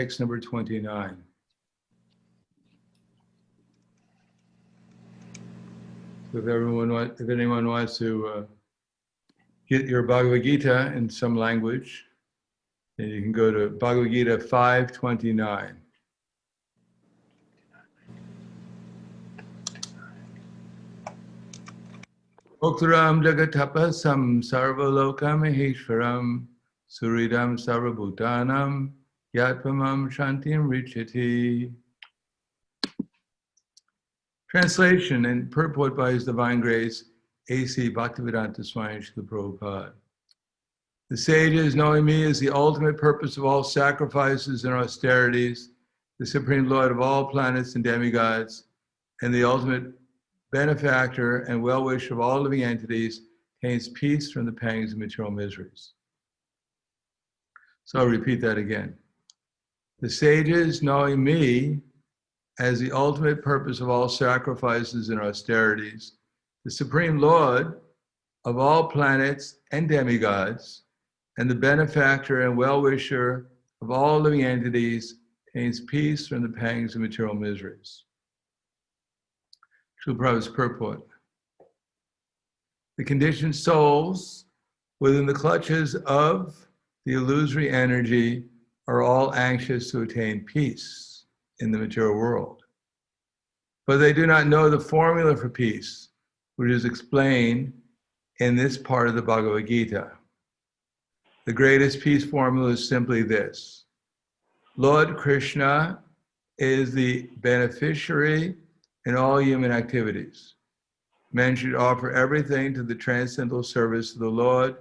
Text number 29. So if anyone wants to get your Bhagavad Gita in some language, then you can go to Bhagavad Gita 5:29. Oktaram jagatapasam sarvalokam maheshwaram suridam sarvabhutanam yatpamam shantim richati. Translation and purport by His Divine Grace, A.C. Bhaktivedanta Swami Srila Prabhupada. The sages, knowing me as the ultimate purpose of all sacrifices and austerities, the Supreme Lord of all planets and demigods, and the ultimate benefactor and well-wisher of all living entities, attains peace from the pangs of material miseries. So I'll repeat that again. The sages, knowing me as the ultimate purpose of all sacrifices and austerities, the Supreme Lord of all planets and demigods, and the benefactor and well-wisher of all living entities, attains peace from the pangs of material miseries. Srila Prabhupada's purport. The conditioned souls within the clutches of the illusory energy are all anxious to attain peace in the material world. But they do not know the formula for peace, which is explained in this part of the Bhagavad Gita. The greatest peace formula is simply this: Lord Krishna is the beneficiary in all human activities. Men should offer everything to the transcendental service of the Lord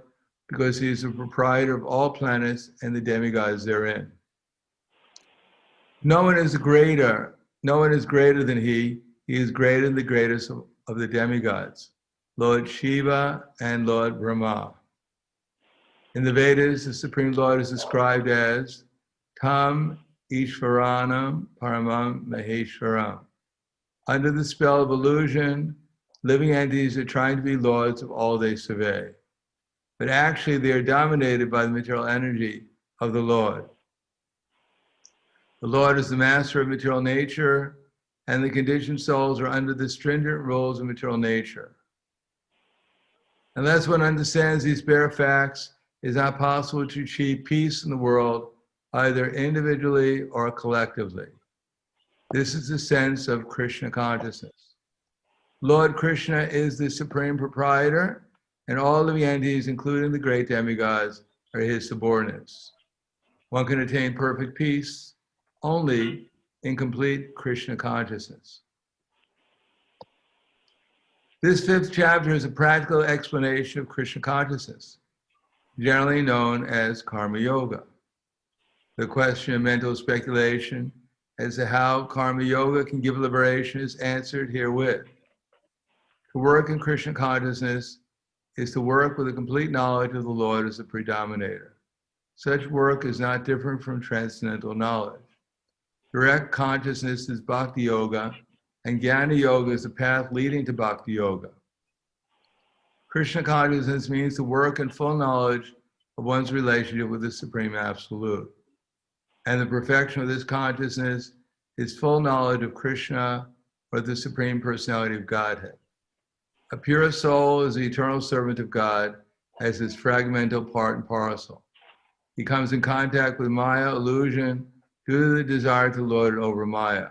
because He is the proprietor of all planets and the demigods therein. No one is greater than He. He is greater than the greatest of the demigods, Lord Shiva and Lord Brahma. In the Vedas, the Supreme Lord is described as Tam Ishvaranam Paramam Maheshwaram. Under the spell of illusion, living entities are trying to be lords of all they survey. But actually, they are dominated by the material energy of the Lord. The Lord is the master of material nature, and the conditioned souls are under the stringent rules of material nature. Unless one understands these bare facts, it is not possible to achieve peace in the world, either individually or collectively. This is the sense of Krishna consciousness. Lord Krishna is the supreme proprietor, and all living entities, including the great demigods, are His subordinates. One can attain perfect peace only in complete Krishna consciousness. This 5th chapter is a practical explanation of Krishna consciousness, generally known as Karma Yoga. The question of mental speculation as to how Karma Yoga can give liberation is answered herewith. To work in Krishna consciousness is to work with a complete knowledge of the Lord as the predominator. Such work is not different from transcendental knowledge. Direct consciousness is Bhakti Yoga, and Jnana Yoga is the path leading to Bhakti Yoga. Krishna consciousness means to work in full knowledge of one's relationship with the Supreme Absolute. And the perfection of this consciousness is full knowledge of Krishna, or the Supreme Personality of Godhead. A pure soul is the eternal servant of God as his fragmental part and parcel. He comes in contact with Maya, illusion, due to the desire to lord it over Maya.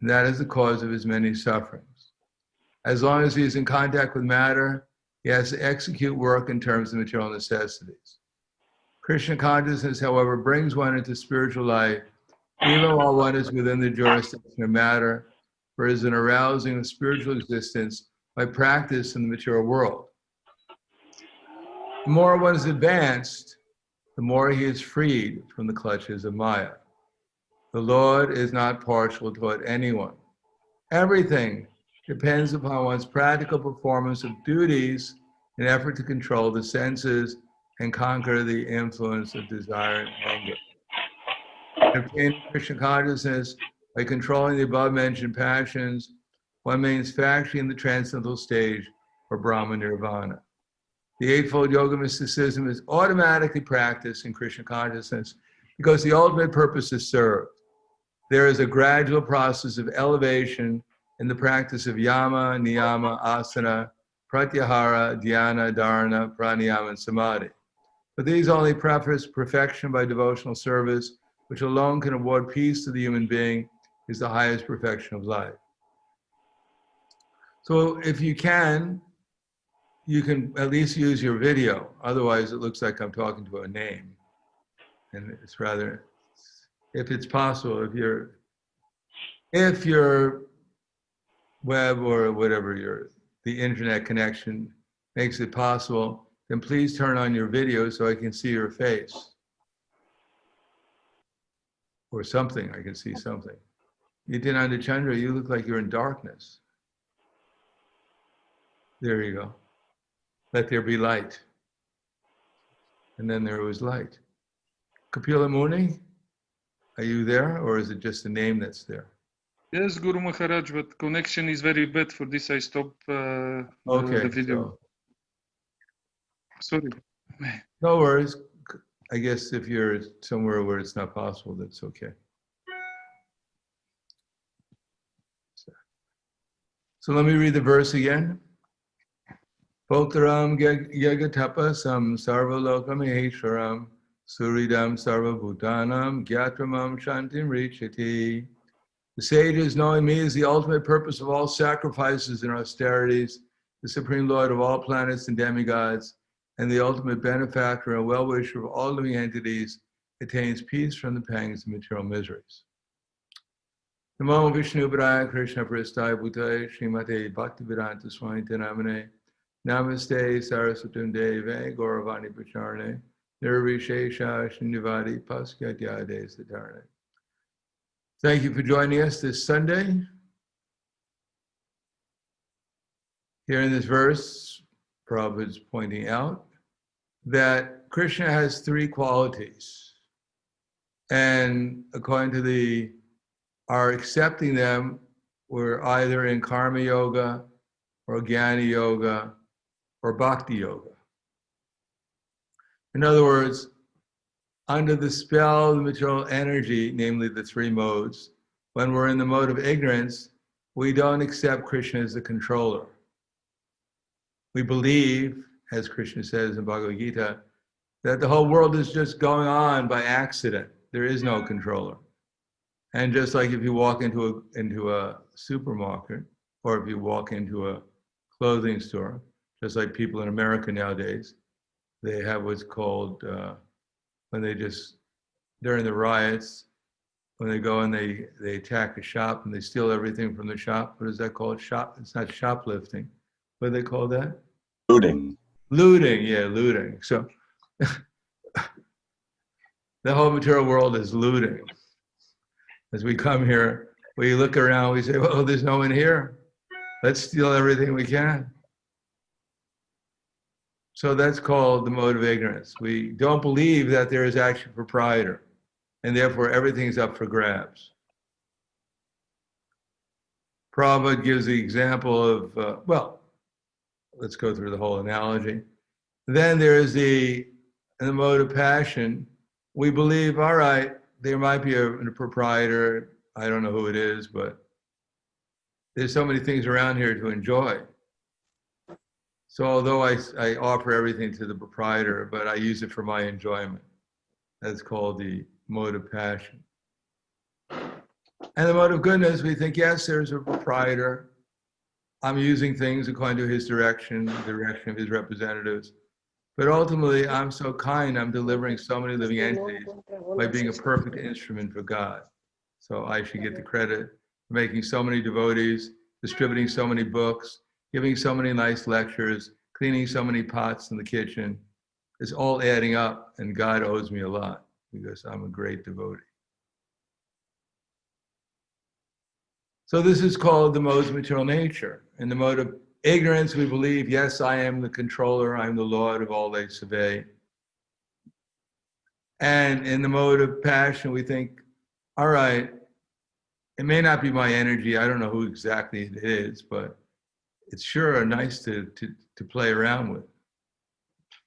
And that is the cause of his many sufferings. As long as he is in contact with matter, he has to execute work in terms of material necessities. Krishna consciousness, however, brings one into spiritual life, even while one is within the jurisdiction of matter, for it is an arousing of spiritual existence by practice in the material world. The more one is advanced, the more he is freed from the clutches of Maya. The Lord is not partial toward anyone. Everything depends upon one's practical performance of duties in effort to control the senses and conquer the influence of desire and anger. Obtaining Krishna consciousness by controlling the above-mentioned passions, one remains factually in the transcendental stage or Brahma Nirvana. The Eightfold Yoga mysticism is automatically practiced in Krishna consciousness because the ultimate purpose is served. There is a gradual process of elevation in the practice of yama, niyama, asana, pratyahara, dhyana, dharana, pranayama, and samadhi. But these only preface perfection by devotional service, which alone can award peace to the human being, is the highest perfection of life. So if you can at least use your video. Otherwise, it looks like I'm talking to a name. And it's rather, if it's possible, if your web or whatever, the internet connection makes it possible, then please turn on your video so I can see your face. Or something, I can see something. Nityananda Chandra, you look like you're in darkness. There you go. Let there be light. And then there was light. Kapila Muni, are you there, or is it just a name that's there? Yes, Guru Maharaj, but connection is very bad. For this, I stop the video. Sorry. No worries. I guess if you're somewhere where it's not possible, that's okay. So let me read the verse again. Bhoktaram yagatapasam sarvalokam eheswaram suridam sarvabhutanam gyatramam shantim richati. The sages, knowing me is the ultimate purpose of all sacrifices and austerities, the supreme lord of all planets and demigods, and the ultimate benefactor and well-wisher of all living entities, attains peace from the pangs of material miseries. Namo Vishnu Padaya Krishna Prasthaya Bhutaya Srimate Bhaktivedanta Swami Namane Namaste Saraswatam Deve Gauravani Pacharne Nirvishesha Shinivadi Paskyatyade Satarne. Thank you for joining us this Sunday. Here in this verse, Prabhupada is pointing out that Krishna has three qualities. And according to our accepting them, we're either in karma yoga or jnana yoga or bhakti yoga. In other words, under the spell of the material energy, namely the three modes, when we're in the mode of ignorance, we don't accept Krishna as the controller. We believe, as Krishna says in Bhagavad Gita, that the whole world is just going on by accident. There is no controller. And just like if you walk into a supermarket, or if you walk into a clothing store, just like people in America nowadays, they have what's called, during the riots, when they go and they attack a shop and they steal everything from the shop. What is that called? It's not shoplifting. What do they call that? Looting. Looting, yeah, looting. So the whole material world is looting. As we come here, we look around, we say, well, there's no one here. Let's steal everything we can. So that's called the mode of ignorance. We don't believe that there is actually a proprietor, and therefore everything is up for grabs. Prabhupada gives the example of, let's go through the whole analogy. Then there is in the mode of passion, we believe, all right, there might be a proprietor, I don't know who it is, but there's so many things around here to enjoy. So although I offer everything to the proprietor, but I use it for my enjoyment. That's called the mode of passion. And the mode of goodness, we think, yes, there's a proprietor. I'm using things according to his direction, the direction of his representatives. But ultimately, I'm so kind, I'm delivering so many living entities by being a perfect instrument for God. So I should get the credit for making so many devotees, distributing so many books, giving so many nice lectures, cleaning so many pots in the kitchen. It's all adding up, and God owes me a lot because I'm a great devotee. So this is called the modes of material nature. In the mode of ignorance, we believe, yes, I am the controller, I'm the Lord of all they survey. And in the mode of passion, we think, all right, it may not be my energy, I don't know who exactly it is, but it's sure nice to play around with.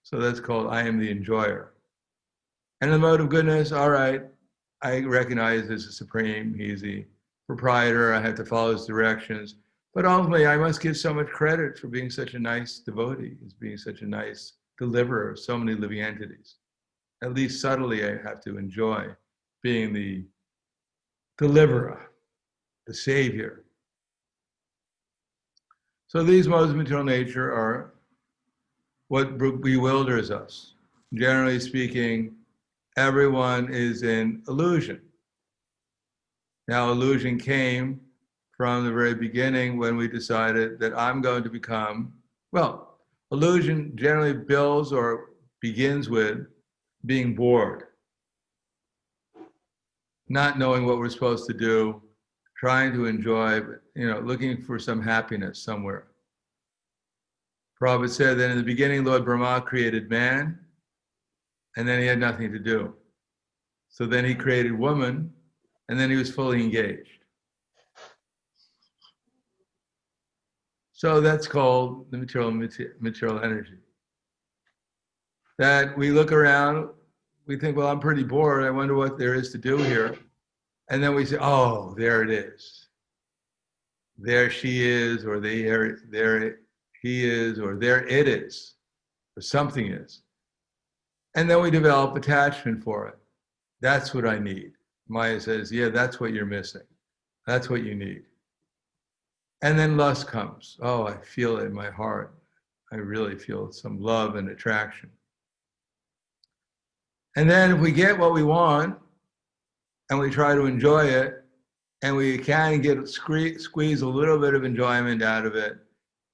So that's called I am the enjoyer. And the mode of goodness, all right, I recognize as the supreme, he's the proprietor, I have to follow his directions. But ultimately, I must give so much credit for being such a nice devotee, as being such a nice deliverer of so many living entities. At least subtly, I have to enjoy being the deliverer, the savior. So these modes of material nature are what bewilders us. Generally speaking, everyone is in illusion. Now, illusion came from the very beginning when we decided that I'm going to become, well, illusion generally builds or begins with being bored, not knowing what we're supposed to do, trying to enjoy, looking for some happiness somewhere. Prabhupada said that in the beginning, Lord Brahma created man, and then he had nothing to do. So then he created woman, and then he was fully engaged. So that's called the material energy. That we look around, we think, well, I'm pretty bored. I wonder what there is to do here. And then we say, oh, there it is. There she is, or there he is, or there it is, or something is. And then we develop attachment for it. That's what I need. Maya says, yeah, that's what you're missing. That's what you need. And then lust comes. Oh, I feel it in my heart. I really feel some love and attraction. And then if we get what we want and we try to enjoy it, and we can squeeze a little bit of enjoyment out of it,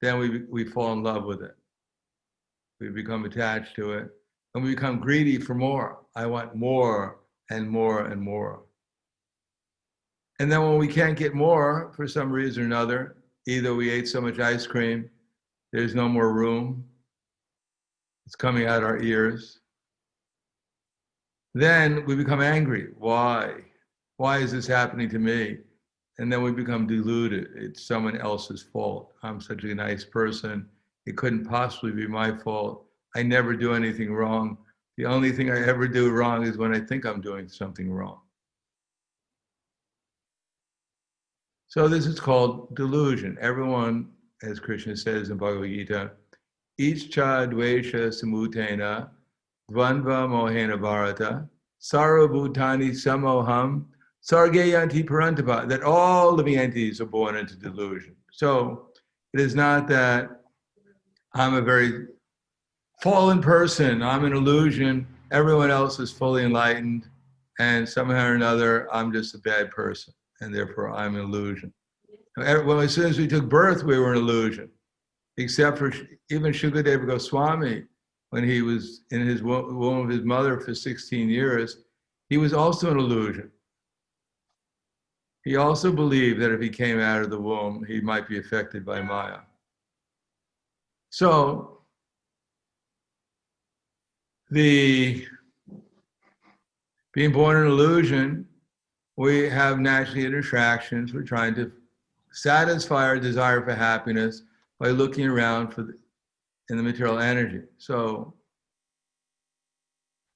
then we fall in love with it. We become attached to it, and we become greedy for more. I want more and more and more. And then when we can't get more for some reason or another, either we ate so much ice cream, there's no more room, it's coming out our ears, then we become angry. Why? Why is this happening to me? And then we become deluded. It's someone else's fault. I'm such a nice person. It couldn't possibly be my fault. I never do anything wrong. The only thing I ever do wrong is when I think I'm doing something wrong. So this is called delusion. Everyone, as Krishna says in Bhagavad Gita, Ichcha dvesha samutena dvandva mohena bharata sarva bhutani samoham sargayanti parantapa, that all living entities are born into delusion. So it is not that I'm a very fallen person, I'm an illusion, everyone else is fully enlightened, and somehow or another, I'm just a bad person, and therefore I'm an illusion. Well, as soon as we took birth, we were an illusion, except for even Shukadeva Swami, when he was in his womb of his mother for 16 years, he was also an illusion. He also believed that if he came out of the womb, he might be affected by Maya. So, being born in illusion, we have naturally attractions. We're trying to satisfy our desire for happiness by looking around in the material energy. So,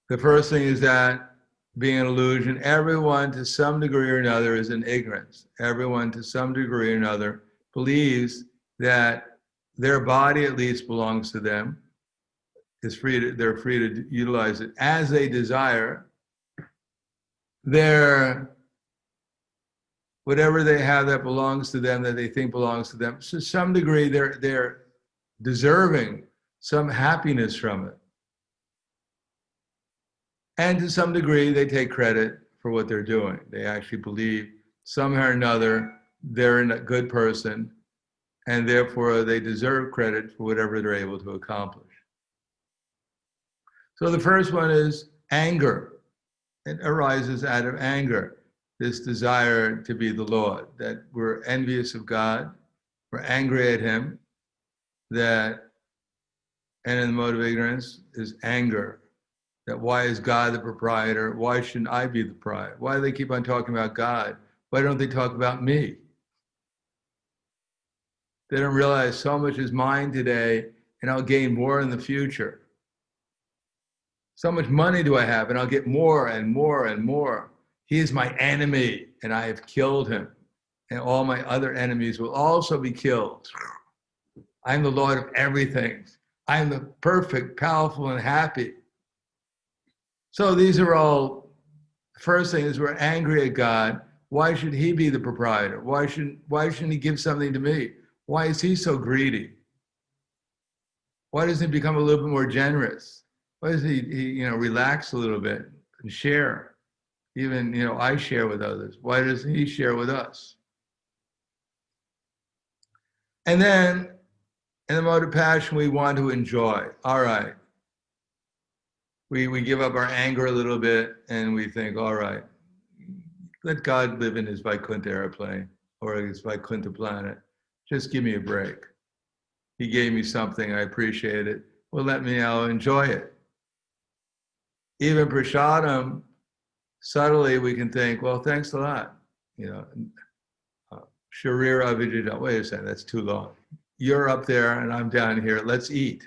the first thing is that being an illusion, everyone to some degree or another is in ignorance. Everyone to some degree or another believes that their body at least belongs to them, they're free to utilize it as they desire. Whatever they have that belongs to them, that they think belongs to them, to some degree they're deserving some happiness from it. And to some degree, they take credit for what they're doing. They actually believe somehow or another they're a good person, and therefore they deserve credit for whatever they're able to accomplish. So the first one is anger. It arises out of anger, this desire to be the Lord, that we're envious of God, we're angry at him, and in the mode of ignorance is anger. That why is God the proprietor? Why shouldn't I be the proprietor? Why do they keep on talking about God? Why don't they talk about me? They don't realize so much is mine today, and I'll gain more in the future. So much money do I have, and I'll get more and more and more. He is my enemy, and I have killed him. And all my other enemies will also be killed. I'm the Lord of everything. I'm the perfect, powerful, and happy. So these are all, first thing is we're angry at God. Why should he be the proprietor? Why shouldn't he give something to me? Why is he so greedy? Why doesn't he become a little bit more generous? Why doesn't he relax a little bit and share? Even, I share with others. Why doesn't he share with us? And then, in the mode of passion, we want to enjoy. All right. We give up our anger a little bit, and we think, all right, let God live in his Vaikuntha airplane or his Vaikuntha planet. Just give me a break. He gave me something, I appreciate it. Well, let me now enjoy it. Even prasadam, subtly we can think, well, thanks a lot. Sharira avijita, wait a second, that's too long. You're up there and I'm down here, let's eat.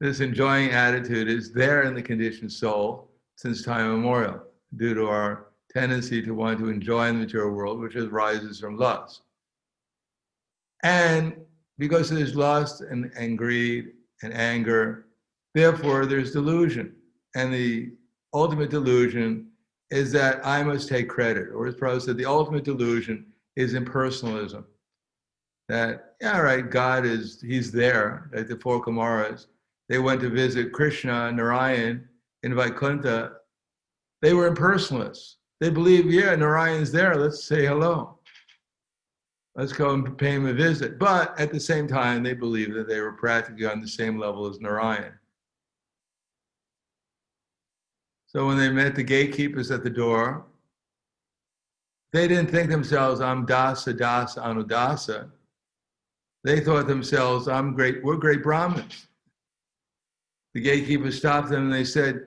This enjoying attitude is there in the conditioned soul since time immemorial, due to our tendency to want to enjoy the material world, which arises from lust. And because there's lust and greed and anger, therefore there's delusion. And the ultimate delusion is that I must take credit. Or as Prabhupada said, the ultimate delusion is impersonalism. That, yeah, right, God he's there, like the four Kumaras. They went to visit Krishna, Narayan in Vaikuntha. They were impersonalists. They believed, yeah, Narayan's there, let's say hello. Let's go and pay him a visit. But at the same time, they believed that they were practically on the same level as Narayan. So when they met the gatekeepers at the door, they didn't think themselves, I'm Dasa, Dasa, Anudasa. They thought themselves, we're great Brahmins. The gatekeepers stopped them and they said,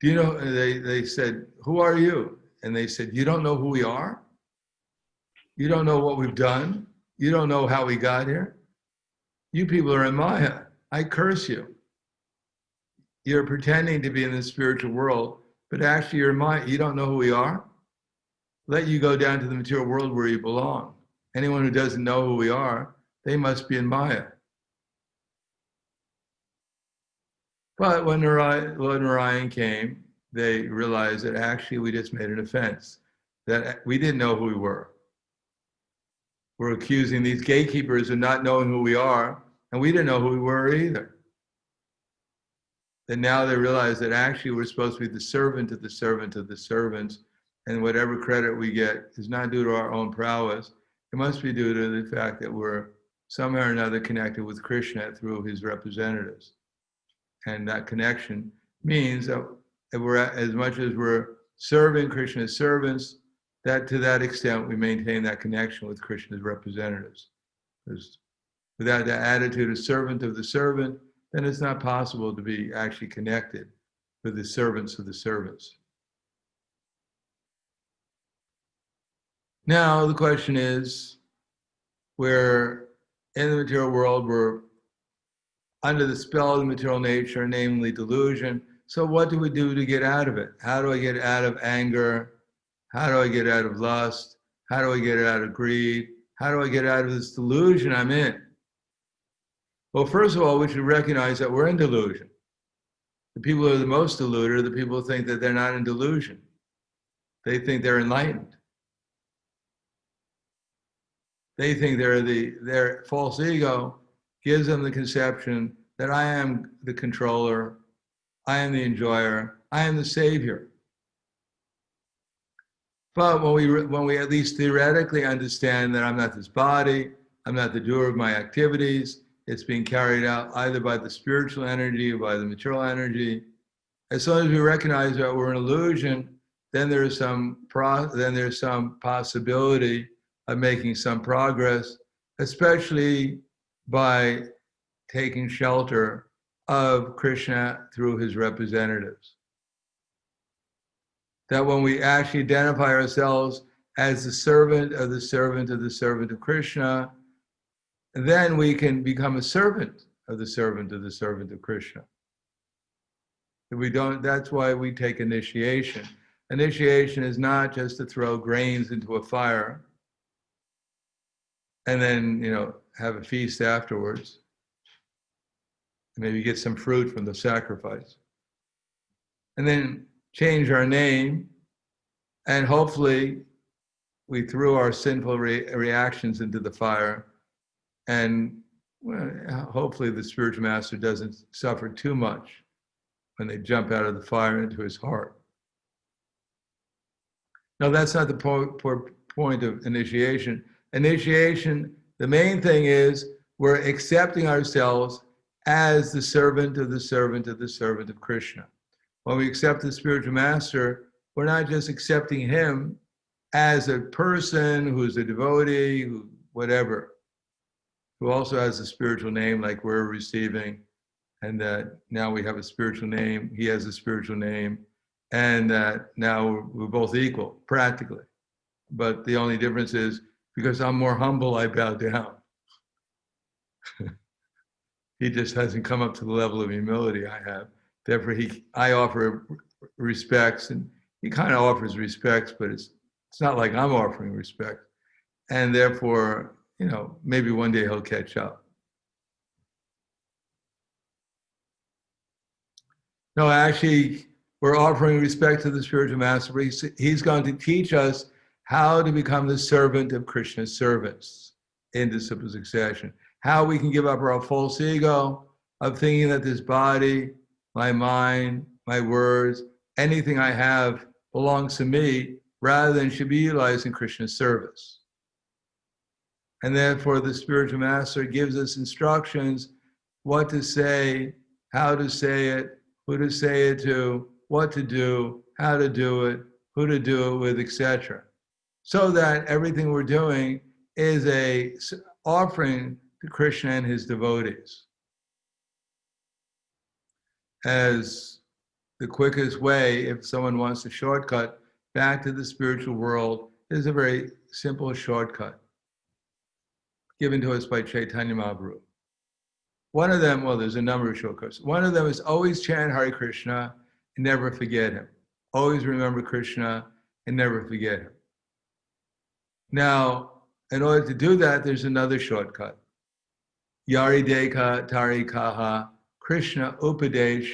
do you know, they said, who are you? And they said, you don't know who we are? You don't know what we've done? You don't know how we got here? You people are in Maya. I curse you. You're pretending to be in the spiritual world, but actually you're in Maya. You don't know who we are? Let you go down to the material world where you belong. Anyone who doesn't know who we are, they must be in Maya. But when Lord Narayan came, they realized that actually we just made an offense, that we didn't know who we were. We're accusing these gatekeepers of not knowing who we are, and we didn't know who we were either. And now they realize that actually we're supposed to be the servant of the servant of the servants, and whatever credit we get is not due to our own prowess. It must be due to the fact that we're somehow or another connected with Krishna through his representatives. And that connection means that we're, as much as we're serving Krishna's servants, that to that extent we maintain that connection with Krishna's representatives. Because without the attitude of servant of the servant, then it's not possible to be actually connected with the servants of the servants. Now the question is, we're in the material world, we're under the spell of the material nature, namely delusion. So what do we do to get out of it? How do I get out of anger? How do I get out of lust? How do I get out of greed? How do I get out of this delusion I'm in? Well, first of all, we should recognize that we're in delusion. The people who are the most deluded are the people who think that they're not in delusion. They think they're enlightened. They think their false ego gives them the conception that I am the controller, I am the enjoyer, I am the savior. But when we at least theoretically understand that I'm not this body, I'm not the doer of my activities, it's being carried out either by the spiritual energy or by the material energy. As soon as we recognize that we're an illusion, then there's some possibility of making some progress, especially by taking shelter of Krishna through his representatives. That when we actually identify ourselves as the servant of the servant of the servant of Krishna, then we can become a servant of the servant of Krishna. If we don't, that's why we take initiation. Initiation is not just to throw grains into a fire and then, have a feast afterwards. Maybe get some fruit from the sacrifice. And then change our name, and hopefully we threw our sinful reactions into the fire, and hopefully the spiritual master doesn't suffer too much when they jump out of the fire into his heart. No, that's not the point of initiation. Initiation, the main thing is we're accepting ourselves as the servant of the servant of the servant of Krishna. When we accept the spiritual master, we're not just accepting him as a person who's a devotee, who also has a spiritual name like we're receiving, and that now we have a spiritual name, he has a spiritual name, and that now we're both equal, practically. But the only difference is, because I'm more humble, I bow down. He just hasn't come up to the level of humility I have. Therefore, I offer respects, and he kind of offers respects, but it's not like I'm offering respect. And therefore, maybe one day he'll catch up. No, actually, we're offering respect to the spiritual master. He's going to teach us how to become the servant of Krishna's servants in disciple succession. How we can give up our false ego of thinking that this body, my mind, my words, anything I have belongs to me, rather than should be utilized in Krishna's service. And therefore, the spiritual master gives us instructions, what to say, how to say it, who to say it to, what to do, how to do it, who to do it with, etc. So that everything we're doing is a offering to Krishna and his devotees. As the quickest way, if someone wants a shortcut back to the spiritual world, is a very simple shortcut given to us by Chaitanya Mahaprabhu. One of them, well, there's a number of shortcuts. One of them is always chant Hare Krishna and never forget him. Always remember Krishna and never forget him. Now, in order to do that, there's another shortcut. Yari Deka Tari Kaha Krishna Upadesh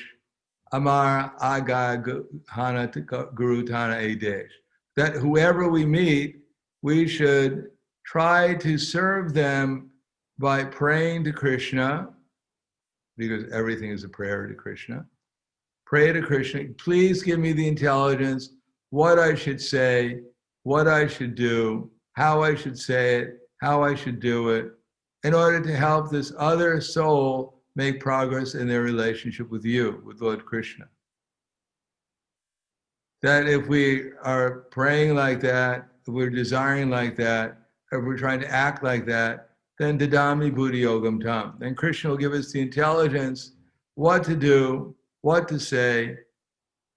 Amar Aga Hana Guru Tana Adesh. That whoever we meet, we should try to serve them by praying to Krishna, because everything is a prayer to Krishna. Pray to Krishna, please give me the intelligence, what I should say, what I should do, how I should say it, how I should do it, in order to help this other soul make progress in their relationship with you, with Lord Krishna. That if we are praying like that, if we're desiring like that, if we're trying to act like that, then Dadami Buddhi Yogam Tam. Then Krishna will give us the intelligence, what to do, what to say,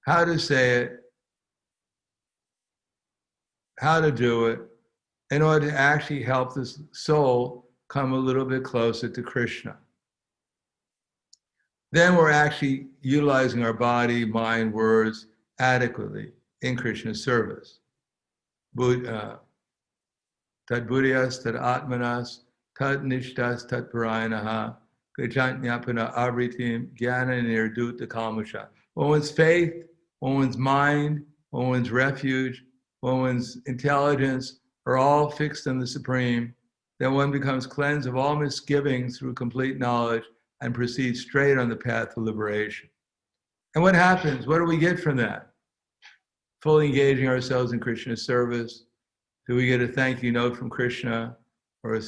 how to say it, how to do it, in order to actually help this soul come a little bit closer to Krishna. Then we're actually utilizing our body, mind, words adequately in Krishna's service. Tad buddhyas, tad atmanas, tad nishtas, tad parayanaha, gajantnyapana avritim, jnana nirduta kalmasha. When one's faith, when one's mind, when one's refuge, when one's intelligence are all fixed on the Supreme, then one becomes cleansed of all misgivings through complete knowledge and proceeds straight on the path to liberation. And what happens? What do we get from that? Fully engaging ourselves in Krishna's service. Do we get a thank you note from Krishna, or a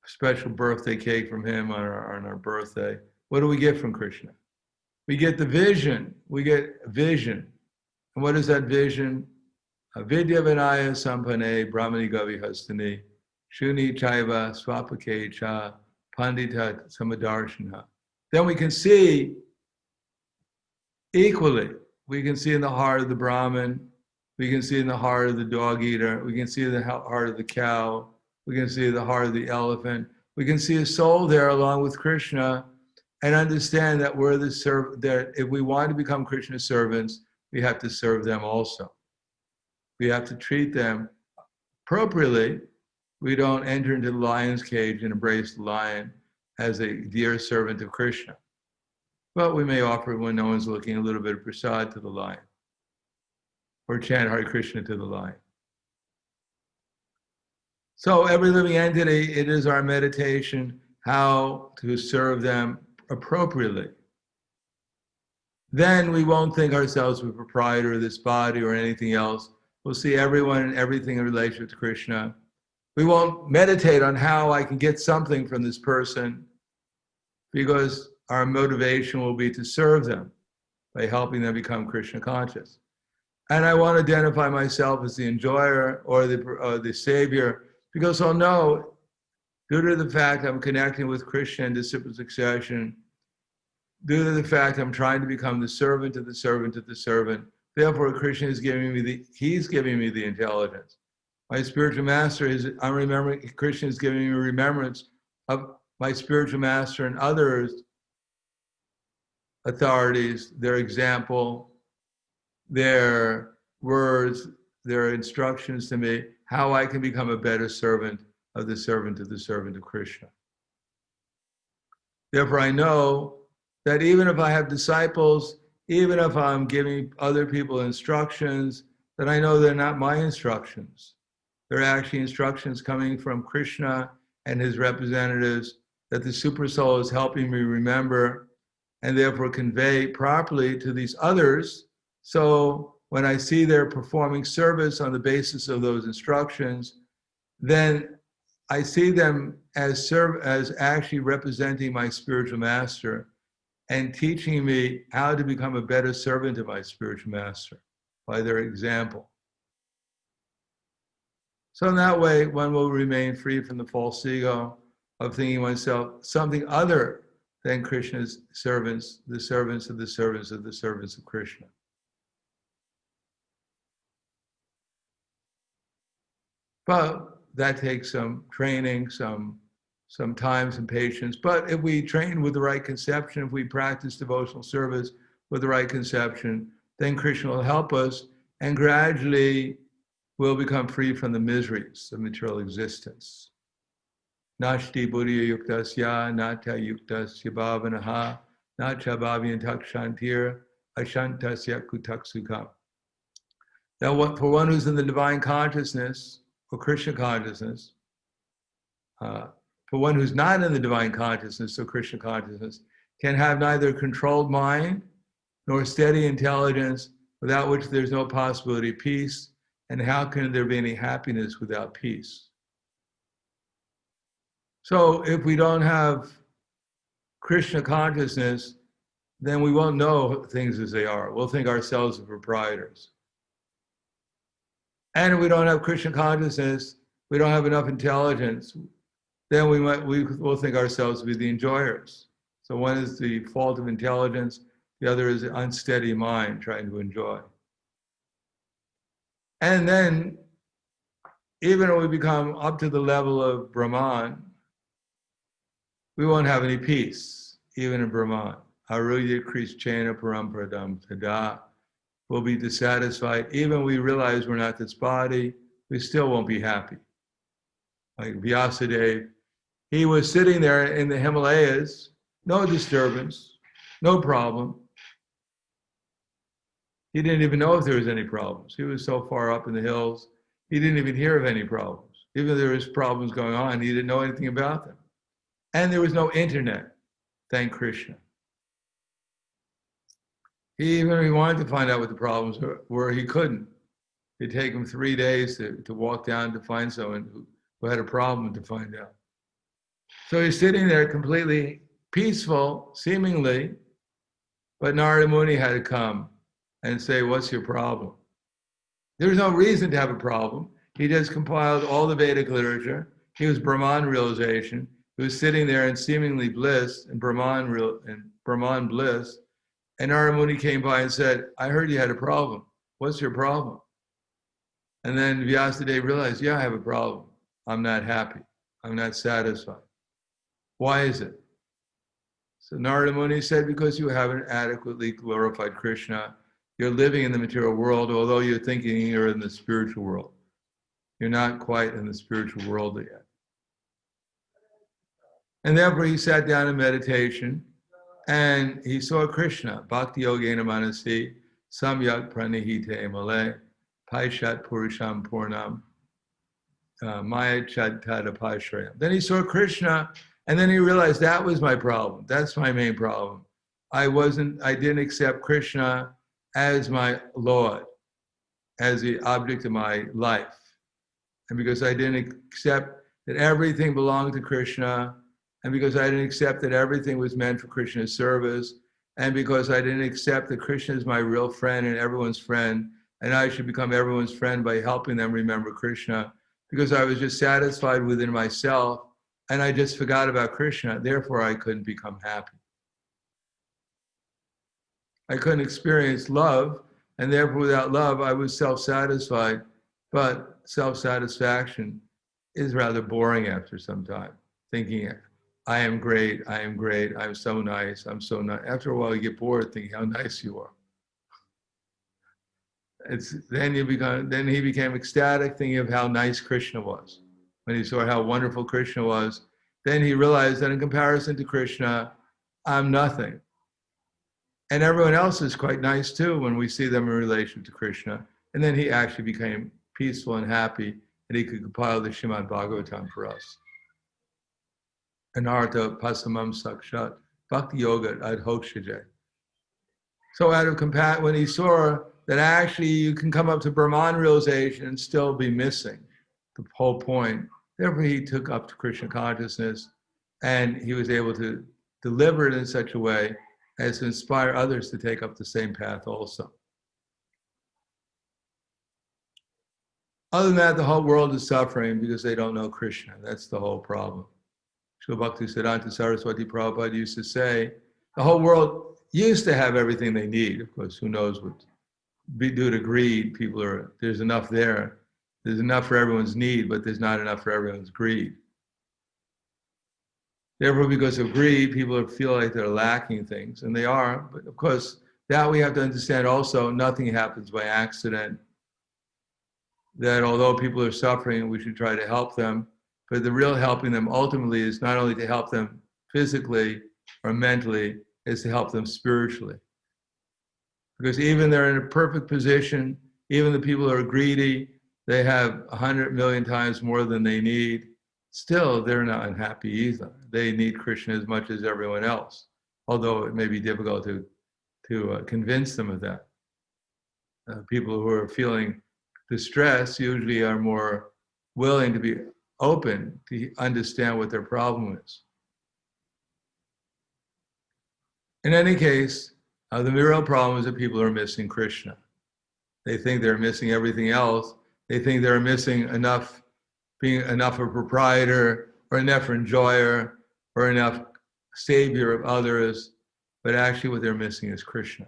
special birthday cake from him on our birthday? What do we get from Krishna? We get the vision. We get vision. And what is that vision? Avidya Vinaya Sampane Brahmani Gavi Hastani Shuni Chaiva Swapake Cha Pandita Samadarshana. Then we can see equally. We can see in the heart of the Brahmin, we can see in the heart of the dog eater, we can see in the heart of the cow, we can see in the heart of the elephant, we can see a soul there along with Krishna and understand that we're that if we want to become Krishna's servants, we have to serve them also. We have to treat them appropriately. We don't enter into the lion's cage and embrace the lion as a dear servant of Krishna. But we may offer, when no one's looking, a little bit of prasad to the lion, or chant Hare Krishna to the lion. So every living entity, it is our meditation how to serve them appropriately. Then we won't think ourselves the proprietor of this body or anything else. We'll see everyone and everything in relation to Krishna. We won't meditate on how I can get something from this person, because our motivation will be to serve them by helping them become Krishna conscious. And I won't identify myself as the enjoyer or the savior, because I'll know, due to the fact I'm connecting with Krishna in disciple succession, due to the fact I'm trying to become the servant of the servant of the servant, therefore Krishna is giving me he's giving me the intelligence. My spiritual master I'm remembering, Krishna is giving me remembrance of my spiritual master and others, authorities, their example, their words, their instructions to me, how I can become a better servant of the servant of the servant of Krishna. Therefore, I know that even if I have disciples, even if I'm giving other people instructions, that I know they're not my instructions. They're actually instructions coming from Krishna and his representatives that the Super Soul is helping me remember and therefore convey properly to these others. So when I see they're performing service on the basis of those instructions, then I see them as actually representing my spiritual master and teaching me how to become a better servant of my spiritual master by their example. So in that way, one will remain free from the false ego of thinking oneself something other than Krishna's servants, the servants of the servants of the servants of Krishna. But that takes some training, some time, some patience. But if we train with the right conception, if we practice devotional service with the right conception, then Krishna will help us, and gradually we'll become free from the miseries of material existence. Nashti buddhya yuktasya, natya yuktasya bhavanaha, natya bhavyantak shantir, ashantasya kutak sukham. Now, for one who's in the divine consciousness, or Krishna consciousness, for one who's not in the divine consciousness, or Krishna consciousness, can have neither a controlled mind nor steady intelligence, without which there's no possibility of peace. And how can there be any happiness without peace? So if we don't have Krishna consciousness, then we won't know things as they are. We'll think ourselves as proprietors. And if we don't have Krishna consciousness, we don't have enough intelligence, then we'll think ourselves to be the enjoyers. So one is the fault of intelligence, the other is an unsteady mind trying to enjoy. And then, even if we become up to the level of Brahman, we won't have any peace, even in Brahman. Arudya Krishchena Paramparadam Tada. We'll be dissatisfied. Even when we realize we're not this body, we still won't be happy. Like Vyasadeva, he was sitting there in the Himalayas, no disturbance, no problem. He didn't even know if there was any problems. He was so far up in the hills, he didn't even hear of any problems. Even if there was problems going on, he didn't know anything about them. And there was no internet, thank Krishna. Even if he wanted to find out what the problems were, he couldn't. It'd take him 3 days to walk down to find someone who had a problem to find out. So he's sitting there completely peaceful, seemingly, but Narada Muni had to come and say, what's your problem? There's no reason to have a problem. He just compiled all the Vedic literature. He was Brahman realization. He was sitting there in seemingly bliss, in Brahman bliss. And Narada Muni came by and said, I heard you had a problem. What's your problem? And then Vyasadeva realized, yeah, I have a problem. I'm not happy. I'm not satisfied. Why is it? So Narada Muni said, because you haven't adequately glorified Krishna. You're living in the material world, although you're thinking you're in the spiritual world. You're not quite in the spiritual world yet. And therefore he sat down in meditation and he saw Krishna, Bhakti Yogena Manasi, Samyak Pranihite Male, Paishat Purusham Purnam, Maya Chad Tadapashrayam. Then he saw Krishna, and then he realized that was my problem. That's my main problem. I didn't accept Krishna as my Lord, as the object of my life. And because I didn't accept that everything belonged to Krishna, and because I didn't accept that everything was meant for Krishna's service, and because I didn't accept that Krishna is my real friend and everyone's friend, and I should become everyone's friend by helping them remember Krishna, because I was just satisfied within myself, and I just forgot about Krishna, therefore I couldn't become happy. I couldn't experience love, and therefore without love I was self-satisfied, but self-satisfaction is rather boring after some time, thinking, I am great, I'm so nice, I'm so nice. After a while you get bored thinking how nice you are. Then he became ecstatic thinking of how nice Krishna was. When he saw how wonderful Krishna was, then he realized that in comparison to Krishna, I'm nothing. And everyone else is quite nice too when we see them in relation to Krishna. And then he actually became peaceful and happy that he could compile the Srimad Bhagavatam for us. Anartha pasamam sakshat bhakti yoga adhokshaje. So out of compassion, when he saw that actually you can come up to Brahman realization and still be missing the whole point, therefore he took up to Krishna consciousness, and he was able to deliver it in such a way as to inspire others to take up the same path also. Other than that, the whole world is suffering because they don't know Krishna. That's the whole problem. Srila Bhaktisiddhanta Saraswati Prabhupada used to say, the whole world used to have everything they need. Of course, who knows what, due to greed, there's enough there. There's enough for everyone's need, but there's not enough for everyone's greed. Therefore, because of greed, people feel like they're lacking things, and they are. But of course, that we have to understand also, nothing happens by accident. That although people are suffering, we should try to help them. But the real helping them ultimately is not only to help them physically or mentally, is to help them spiritually. Because even they're in a perfect position, even the people who are greedy, they have 100 million times more than they need. Still, they're not unhappy either. They need Krishna as much as everyone else, although it may be difficult to convince them of that. People who are feeling distress usually are more willing to be open to understand what their problem is. In any case, the real problem is that people are missing Krishna. They think they're missing everything else. They think they're missing being enough a proprietor or enough enjoyer or enough savior of others, but actually what they're missing is Krishna.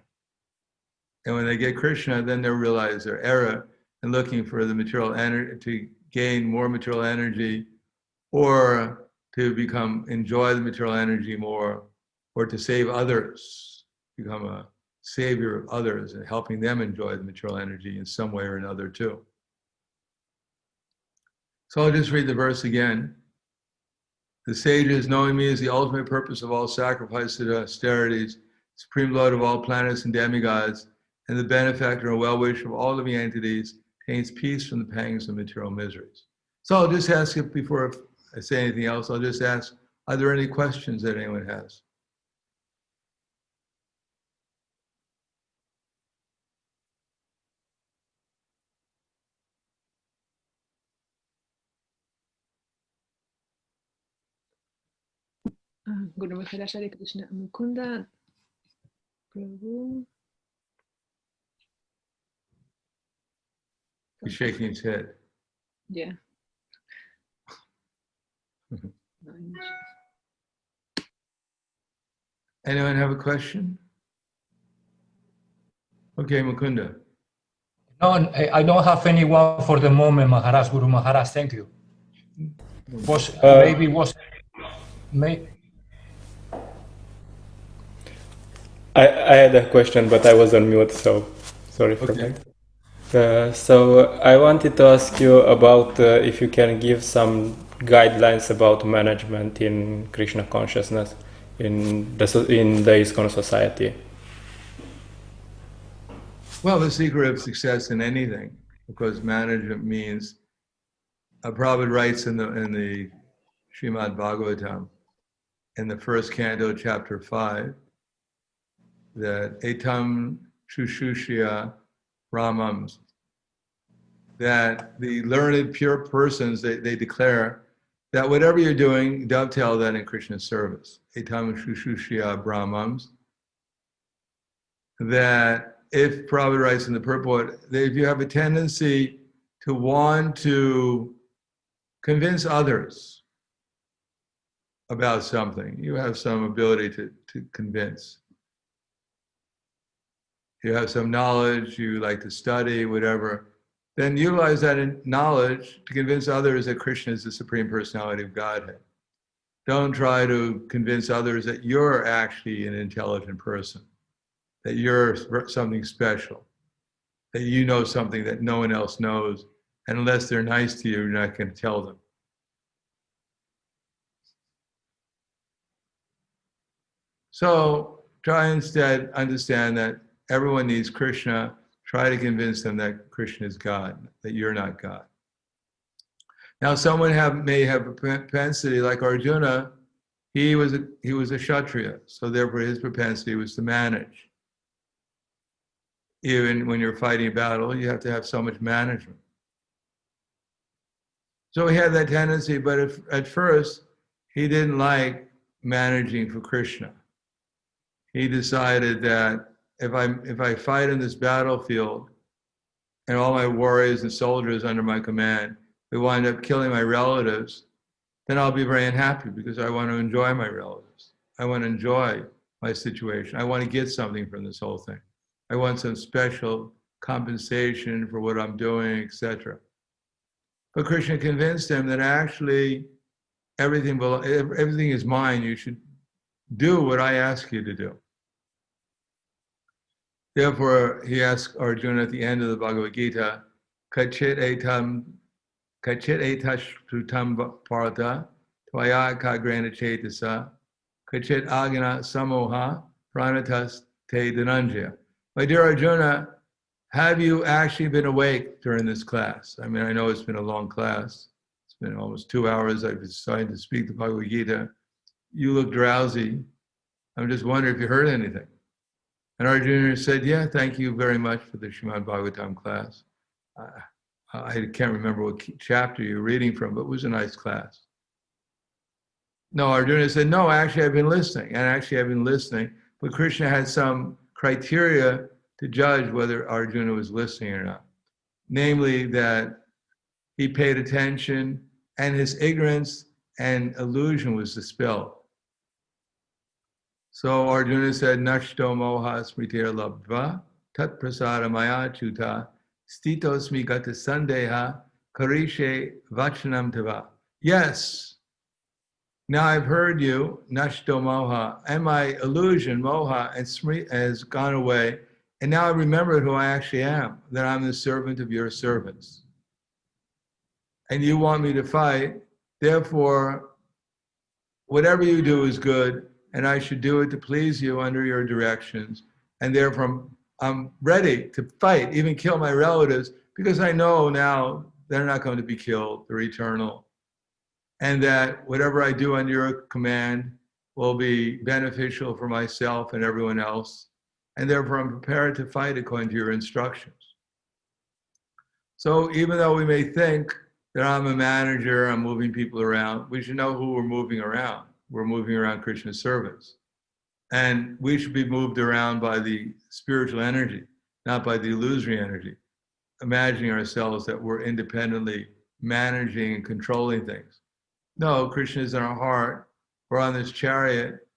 And when they get Krishna, then they realize their error and looking for the material energy, to gain more material energy, or to enjoy the material energy more, or to save others, become a savior of others and helping them enjoy the material energy in some way or another too. So I'll just read the verse again. The sages, knowing me as the ultimate purpose of all sacrifices and austerities, supreme lord of all planets and demigods, and the benefactor and well-wisher of all living entities, attains peace from the pangs of material miseries. So I'll just ask you, before I say anything else, I'll just ask, are there any questions that anyone has? Guru Maharaj, Hare Krishna. Mukunda Prabhu. He's shaking his head. Yeah. Anyone have a question? Okay, Mukunda. No, I don't have anyone for the moment, Maharaj, Guru Maharaj, thank you. I had a question, but I was on mute, so sorry for that. So I wanted to ask you about if you can give some guidelines about management in Krishna consciousness in the ISKCON society. Well, the secret of success in anything, because management means, Prabhupada writes in the Srimad Bhagavatam, in the first canto, chapter 5, that etam shushushya brahmams, that the learned, pure persons, they declare that whatever you're doing, dovetail that in Krishna's service. Etam shushushya brahmams, that if Prabhupada writes in the purport, that if you have a tendency to want to convince others about something, you have some ability to convince. You have some knowledge, you like to study, whatever, then utilize that knowledge to convince others that Krishna is the Supreme Personality of Godhead. Don't try to convince others that you're actually an intelligent person, that you're something special, that you know something that no one else knows, and unless they're nice to you, you're not going to tell them. So try instead understand that everyone needs Krishna. Try to convince them that Krishna is God, that you're not God. Now, someone may have a propensity like Arjuna. He was a Kshatriya, so therefore his propensity was to manage. Even when you're fighting a battle, you have to have so much management. So he had that tendency, but at first he didn't like managing for Krishna. He decided that if I fight in this battlefield and all my warriors and soldiers under my command, we wind up killing my relatives, then I'll be very unhappy because I want to enjoy my relatives. I want to enjoy my situation. I want to get something from this whole thing. I want some special compensation for what I'm doing, etc. But Krishna convinced him that actually everything is mine. You should do what I ask you to do. Therefore, he asked Arjuna at the end of the Bhagavad Gita, Kachit etashrutam partha tvaya kagrana chetasa kachit agana samoha pranatas te dhananjaya. My dear Arjuna, have you actually been awake during this class? I mean, I know it's been a long class. It's been almost 2 hours. I've decided to speak the Bhagavad Gita. You look drowsy. I'm just wondering if you heard anything. And Arjuna said, yeah, thank you very much for the Srimad Bhagavatam class. I can't remember what chapter you're reading from, but it was a nice class. No, Arjuna said, no, actually I've been listening. But Krishna had some criteria to judge whether Arjuna was listening or not. Namely that he paid attention and his ignorance and illusion was dispelled. So Arjuna said, Nashto moha smritir labdva tat prasada maya chuta stitosmi gata sandeha karishe vachanam tava. Yes, now I've heard you, Nashto moha, and my illusion, moha, and smrit has gone away, and now I remembered who I actually am, that I'm the servant of your servants. And you want me to fight, therefore, whatever you do is good, and I should do it to please you under your directions. And therefore, I'm ready to fight, even kill my relatives, because I know now they're not going to be killed, they're eternal. And that whatever I do under your command will be beneficial for myself and everyone else. And therefore, I'm prepared to fight according to your instructions. So even though we may think that I'm a manager, I'm moving people around, we should know who we're moving around. We're moving around Krishna's servants. And we should be moved around by the spiritual energy, not by the illusory energy, imagining ourselves that we're independently managing and controlling things. No, Krishna is in our heart. We're on this chariot,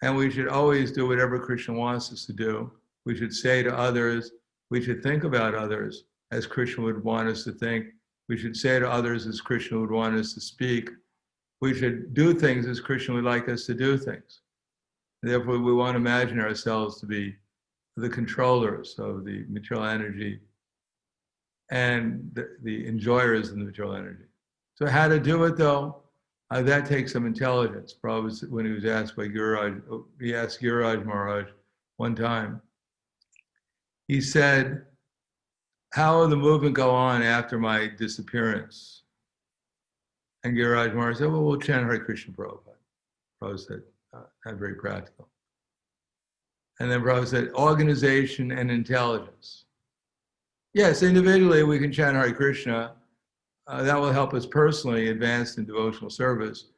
and we should always do whatever Krishna wants us to do. We should say to others, we should think about others as Krishna would want us to think. We should say to others as Krishna would want us to speak. We should do things as Krishna would like us to do things. Therefore, we want to imagine ourselves to be the controllers of the material energy and the enjoyers of the material energy. So how to do it though? That takes some intelligence. Probably when he was asked by he asked Gururaj Maharaj one time, he said, how will the movement go on after my disappearance? And Gururaj Maharaj said, well, we'll chant Hare Krishna Prabhupada. Prabhupada said, not very practical. And then Prabhupada said, organization and intelligence. Yes, individually we can chant Hare Krishna. That will help us personally advance in devotional service.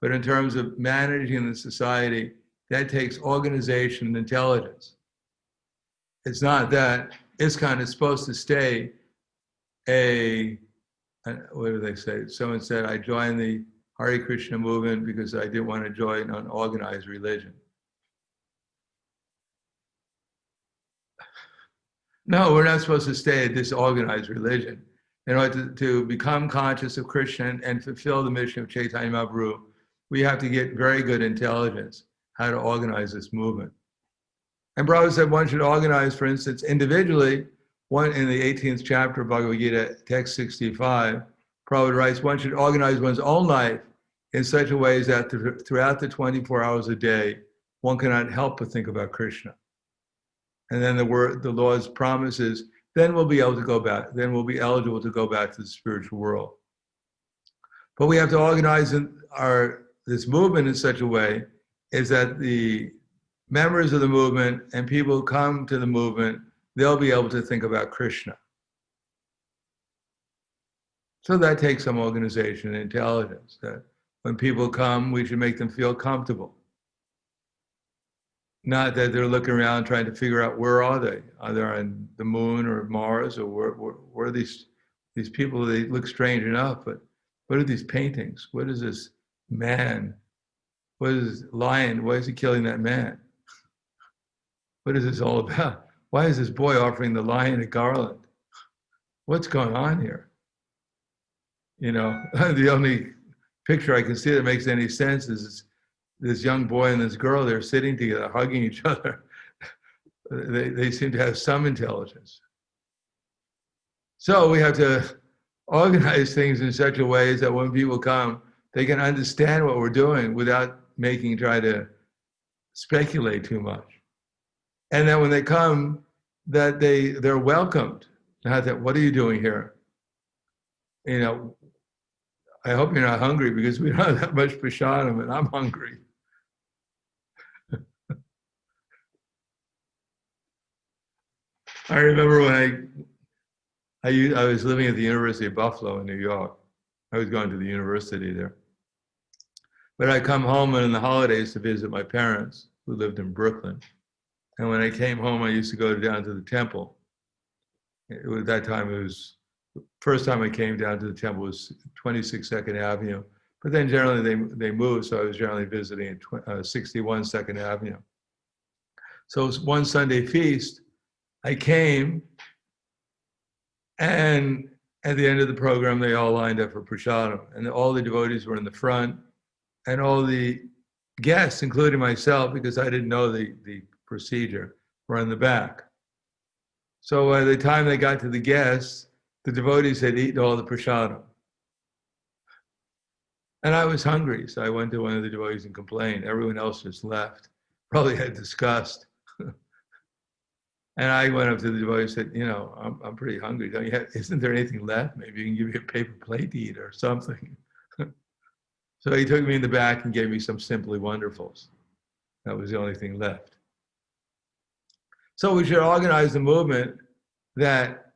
But in terms of managing the society, that takes organization and intelligence. It's not that ISKCON is supposed to stay what do they say? Someone said, I joined the Hare Krishna movement because I didn't want to join an organized religion. No, we're not supposed to stay a disorganized religion. In order to become conscious of Krishna and fulfill the mission of Chaitanya Mahaprabhu, we have to get very good intelligence how to organize this movement. And Prabhupada said one should organize, for instance, individually. One in the 18th chapter of Bhagavad Gita, text 65, Prabhupada writes, one should organize one's own life in such a way that throughout the 24 hours a day, one cannot help but think about Krishna. And then the Lord's promises, then we'll be able to go back, then we'll be eligible to go back to the spiritual world. But we have to organize this movement in such a way is that the members of the movement and people who come to the movement, they'll be able to think about Krishna. So that takes some organization and intelligence, that when people come, we should make them feel comfortable. Not that they're looking around trying to figure out where are they? Are they on the moon or Mars, or where are these people? They look strange enough, but what are these paintings? What is this man? What is this lion? Why is he killing that man? What is this all about? Why is this boy offering the lion a garland? What's going on here? You know, the only picture I can see that makes any sense is this young boy and this girl, they're sitting together, hugging each other. They seem to have some intelligence. So we have to organize things in such a way that when people come, they can understand what we're doing without try to speculate too much. And then when they come, that they're welcomed. Not that, what are you doing here? You know, I hope you're not hungry because we don't have that much prasadam and I'm hungry. I remember when I was living at the University of Buffalo in New York. I was going to the university there. But I come home in the holidays to visit my parents who lived in Brooklyn. And when I came home, I used to go down to the temple. That time, the first time I came down to the temple was 26 Second Avenue. But then generally they moved, so I was generally visiting at 61 Second Avenue. So it was one Sunday feast, I came, and at the end of the program, they all lined up for prasadam. And all the devotees were in the front, and all the guests, including myself, because I didn't know the procedure, were in the back. So by the time they got to the guests, the devotees had eaten all the prasadam. And I was hungry, so I went to one of the devotees and complained. Everyone else just left, probably had disgust. And I went up to the devotee and said, you know, I'm pretty hungry. Isn't there anything left? Maybe you can give me a paper plate to eat or something. So he took me in the back and gave me some Simply Wonderfuls. That was the only thing left. So we should organize the movement that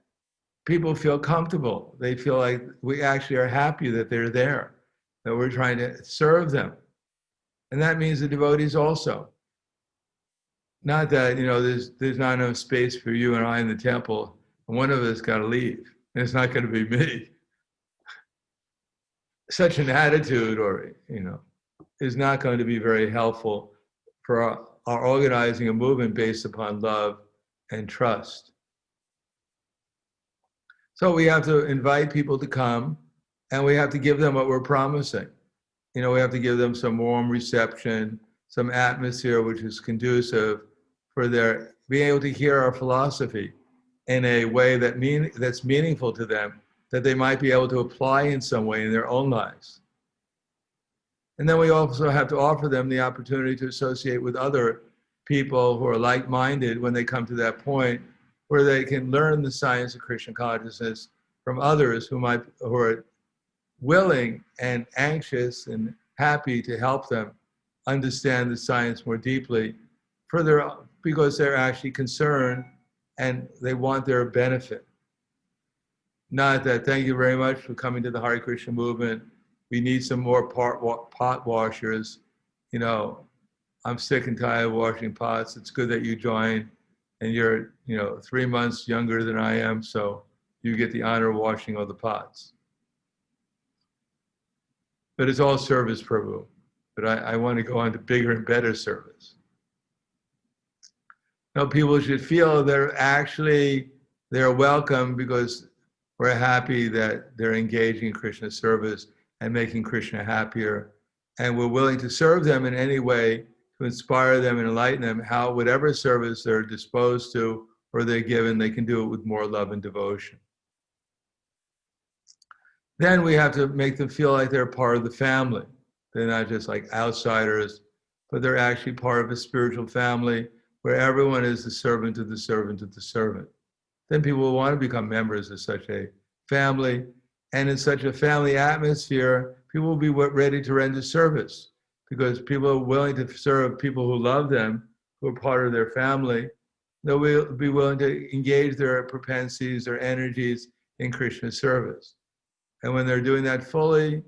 people feel comfortable. They feel like we actually are happy that they're there, that we're trying to serve them. And that means the devotees also. Not that, you know, there's not enough space for you and I in the temple, and one of us got to leave, and it's not going to be me. Such an attitude, or, you know, is not going to be very helpful for our organizing a movement based upon love and trust. So we have to invite people to come, and we have to give them what we're promising. You know, we have to give them some warm reception, some atmosphere which is conducive for their being able to hear our philosophy in a way that's meaningful to them, that they might be able to apply in some way in their own lives. And then we also have to offer them the opportunity to associate with other people who are like-minded when they come to that point where they can learn the science of Krishna consciousness from others who are willing and anxious and happy to help them understand the science more deeply because they're actually concerned and they want their benefit. Not that, thank you very much for coming to the Hare Krishna movement. We need some more pot washers. You know, I'm sick and tired of washing pots. It's good that you joined, and you're, 3 months younger than I am, so you get the honor of washing all the pots. But it's all service, Prabhu. But I want to go on to bigger and better service. No, people should feel they're welcome because we're happy that they're engaging in Krishna service and making Krishna happier. And we're willing to serve them in any way to inspire them and enlighten them, whatever service they're disposed to or they're given, they can do it with more love and devotion. Then we have to make them feel like they're part of the family. They're not just like outsiders, but they're actually part of a spiritual family where everyone is the servant of the servant of the servant. Then people will want to become members of such a family. And in such a family atmosphere, people will be ready to render service because people are willing to serve people who love them, who are part of their family. They'll be willing to engage their propensities, their energies in Krishna service. And when they're doing that fully,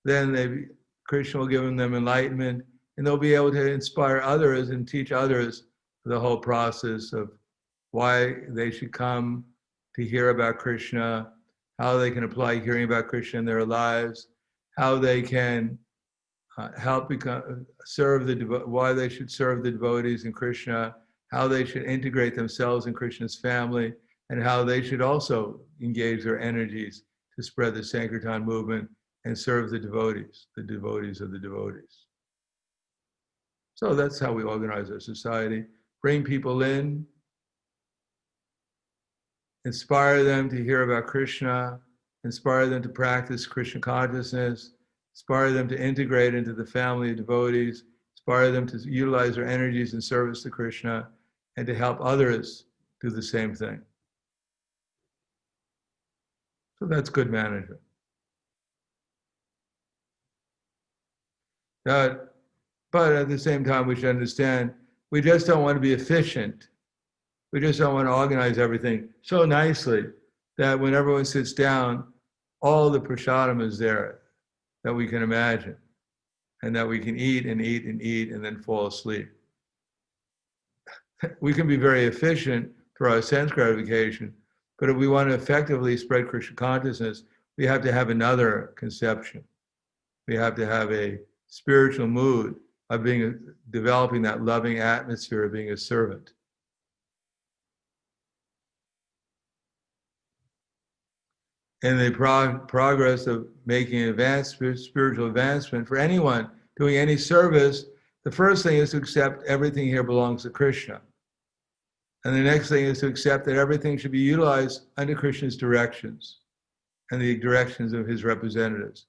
then Krishna will give them enlightenment, and they'll be able to inspire others and teach others the whole process of why they should come to hear about Krishna, how they can apply hearing about Krishna in their lives, how they can help why they should serve the devotees in Krishna, how they should integrate themselves in Krishna's family, and how they should also engage their energies to spread the Sankirtan movement and serve the devotees of the devotees. So that's how we organize our society. Bring people in, inspire them to hear about Krishna, inspire them to practice Krishna consciousness, inspire them to integrate into the family of devotees, inspire them to utilize their energies in service to Krishna, and to help others do the same thing. So that's good management. But at the same time, we should understand, we just don't want to be efficient. We just don't want to organize everything so nicely that when everyone sits down, all the prasadam is there that we can imagine, and that we can eat and eat and eat and then fall asleep. We can be very efficient for our sense gratification, but if we want to effectively spread Krishna consciousness, we have to have another conception. We have to have a spiritual mood of developing that loving atmosphere of being a servant. In the progress of making spiritual advancement for anyone doing any service, the first thing is to accept everything here belongs to Krishna. And the next thing is to accept that everything should be utilized under Krishna's directions and the directions of his representatives.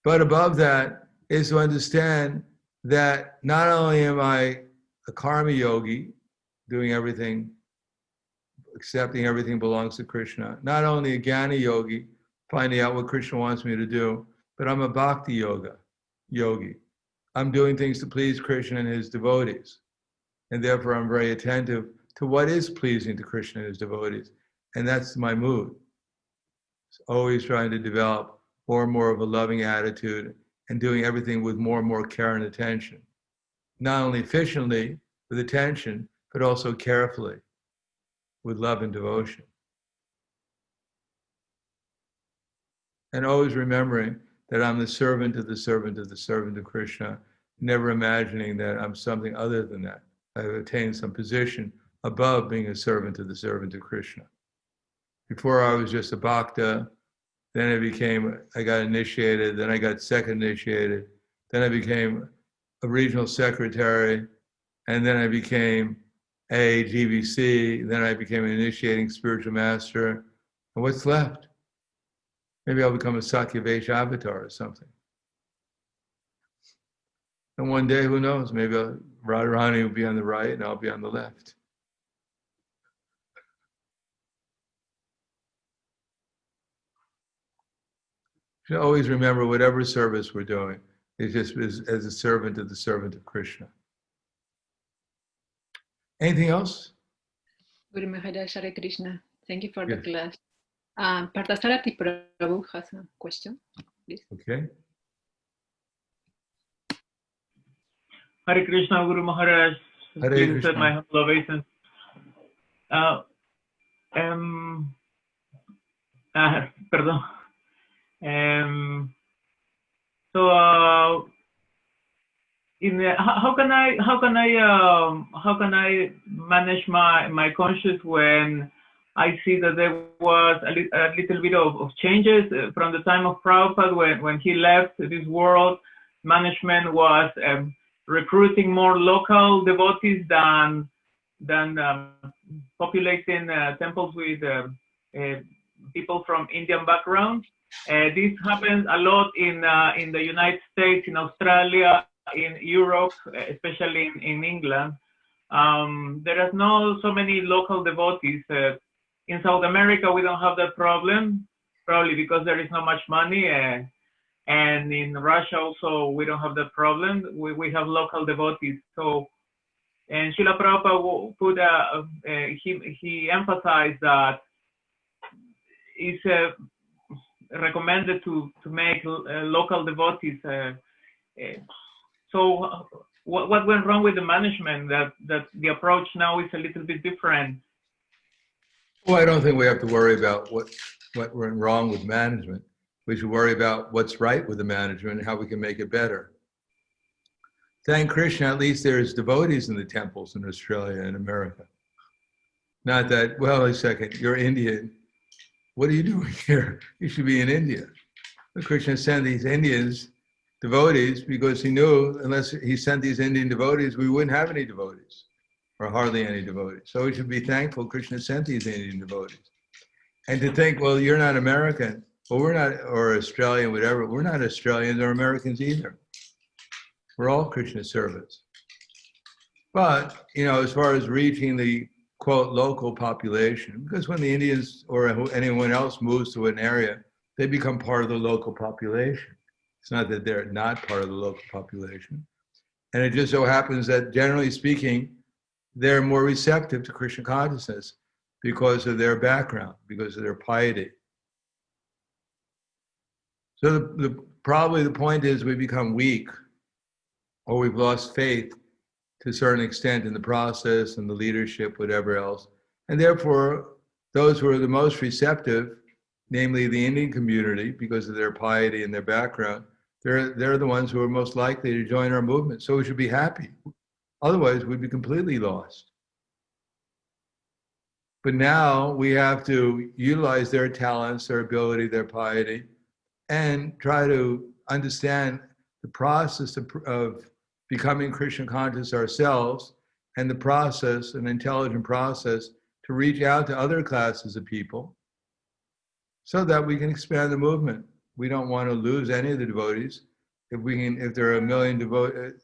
But above that is to understand that not only am I a karma yogi, doing everything, accepting everything belongs to Krishna, not only a jnana yogi, finding out what Krishna wants me to do, but I'm a bhakti yogi. I'm doing things to please Krishna and his devotees. And therefore I'm very attentive to what is pleasing to Krishna and his devotees. And that's my mood. It's always trying to develop more and more of a loving attitude and doing everything with more and more care and attention. Not only efficiently, with attention, but also carefully, with love and devotion. And always remembering that I'm the servant of the servant of the servant of Krishna, never imagining that I'm something other than that. I've attained some position above being a servant of the servant of Krishna. Before I was just a bhakta, then I got initiated, then I got second initiated, then I became a regional secretary, and then I became a GVC, then I became an initiating spiritual master. And what's left? Maybe I'll become a Sakyavesha avatar or something. And one day, who knows, maybe Radharani will be on the right and I'll be on the left. You should always remember whatever service we're doing, it's just as a servant of the servant of Krishna. Anything else? Guru Maharaj, Hare Krishna. Thank you for the Yes. class. Parthasarathi Prabhu has a question, please. Okay. Hare Krishna, Guru Maharaj. Hare Please Krishna. accept my humble obeisance. Perdón. How can I manage my conscience when I see that there was a little bit of changes from the time of Prabhupada when he left this world? Management was recruiting more local devotees than populating temples with people from Indian background. This happens a lot in the United States, in Australia, in Europe, especially in England. There are not so many local devotees. In South America, we don't have that problem, probably because there is not much money. And in Russia also, we don't have that problem. We have local devotees. So, and Srila Prabhupada put he emphasized that it's recommended to make local devotees. So what went wrong with the management that the approach now is a little bit different? Well, I don't think we have to worry about what went wrong with management. We should worry about what's right with the management and how we can make it better. Thank Krishna, at least there's devotees in the temples in Australia and America. Not that, well, a second, you're Indian. What are you doing here? You should be in India. But Krishna sent these Indians devotees because he knew unless he sent these Indian devotees, we wouldn't have any devotees or hardly any devotees. So we should be thankful Krishna sent these Indian devotees. And to think, well, you're not American, well, we're not, or Australian, whatever, we're not Australians or Americans either. We're all Krishna servants. But, you know, as far as reaching the, quote, local population, because when the Indians or anyone else moves to an area, they become part of the local population. It's not that they're not part of the local population. And it just so happens that, generally speaking, they're more receptive to Krishna consciousness because of their background, because of their piety. So probably the point is we become weak or we've lost faith to a certain extent in the process and the leadership, whatever else. And therefore, those who are the most receptive, namely the Indian community, because of their piety and their background, they're the ones who are most likely to join our movement. So we should be happy. Otherwise, we'd be completely lost. But now we have to utilize their talents, their ability, their piety, and try to understand the process of becoming Krishna conscious ourselves and the process, an intelligent process, to reach out to other classes of people so that we can expand the movement. We don't want to lose any of the devotees. If there are 1 million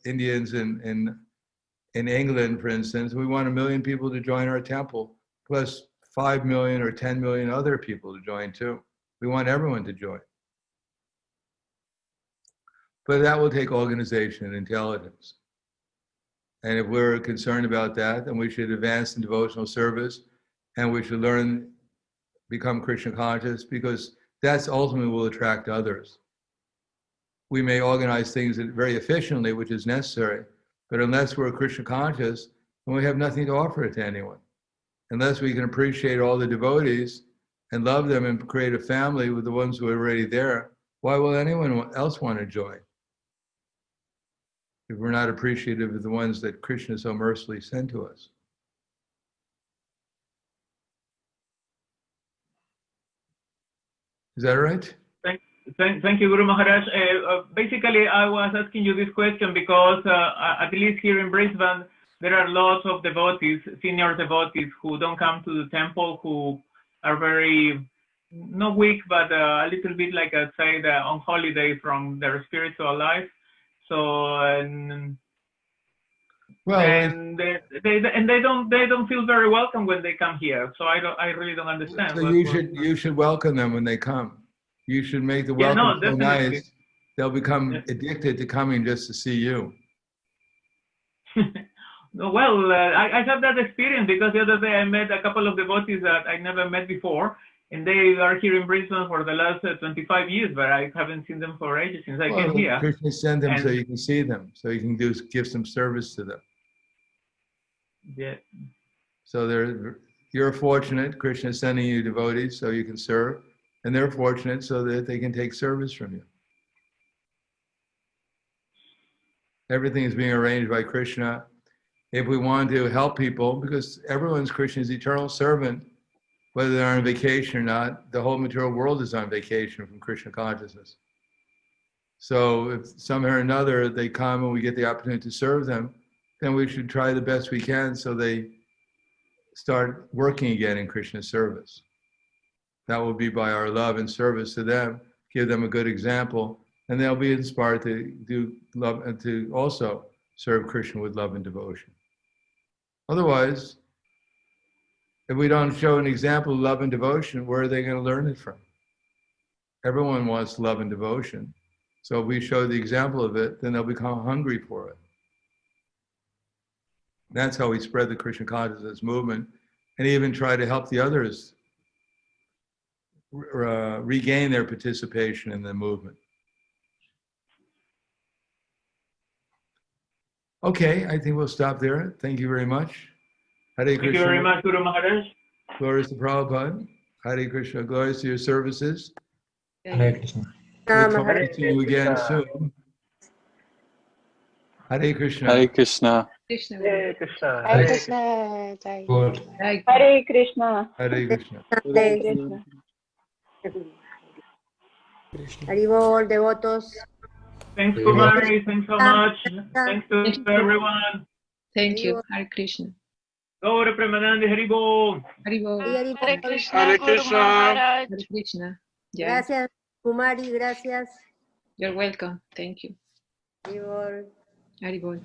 Indians in England, for instance, we want 1 million people to join our temple, plus 5 million or 10 million other people to join too. We want everyone to join. But that will take organization and intelligence. And if we're concerned about that, then we should advance in devotional service and we should learn, become Krishna conscious, because that's ultimately will attract others. We may organize things very efficiently, which is necessary, but unless we're Krishna conscious, then we have nothing to offer to anyone. Unless we can appreciate all the devotees and love them and create a family with the ones who are already there, why will anyone else want to join? If we're not appreciative of the ones that Krishna so mercifully sent to us. Is that right? Thank you, Guru Maharaj. Basically, I was asking you this question because at least here in Brisbane, there are lots of devotees, senior devotees, who don't come to the temple, who are very, not weak, but a little bit like I say, on holiday from their spiritual life. So, and they don't feel very welcome when they come here. So I really don't understand. So you should welcome them when they come. You should make the welcome so nice. They'll become addicted to coming just to see you. Well, I have that experience because the other day I met a couple of devotees that I never met before, and they are here in Brisbane for the last 25 years, but I haven't seen them for ages since I came here. Krishna sent them so you can see them, so you can give some service to them. Yeah. So you're fortunate. Krishna is sending you devotees so you can serve, and they're fortunate so that they can take service from you. Everything is being arranged by Krishna. If we want to help people, because everyone's Krishna's eternal servant, whether they're on vacation or not, the whole material world is on vacation from Krishna consciousness. So if somehow or another they come and we get the opportunity to serve them, then we should try the best we can so they start working again in Krishna's service. That will be by our love and service to them, give them a good example, and they'll be inspired to do love and to also serve Krishna with love and devotion. Otherwise, if we don't show an example of love and devotion, where are they going to learn it from? Everyone wants love and devotion. So if we show the example of it, then they'll become hungry for it. That's how we spread the Krishna consciousness movement and even try to help the others regain their participation in the movement. Okay, I think we'll stop there. Thank you very much. Hare Krishna. Thank you very much, Guru Maharaj. Glories to Prabhupada. Hare Krishna. Glories to your services. Hare Krishna. Look forward to seeing you again soon. Hare Krishna. Hare Krishna. Krishna. Hare Krishna. Hare Krishna. Jai. Good. Like, Hare Krishna. Hare Krishna. Hare Krishna. Haribol, devotos. Thanks, Kumari. Thanks so much. Thanks to everyone. thank you. Hare Krishna. Gaura Premanandi Haribol. Haribol. Hare Krishna. Hare Krishna. Hare Krishna. Yeah, Gracias, Kumari. Gracias. you're welcome. Thank you. Haribol. Haribol.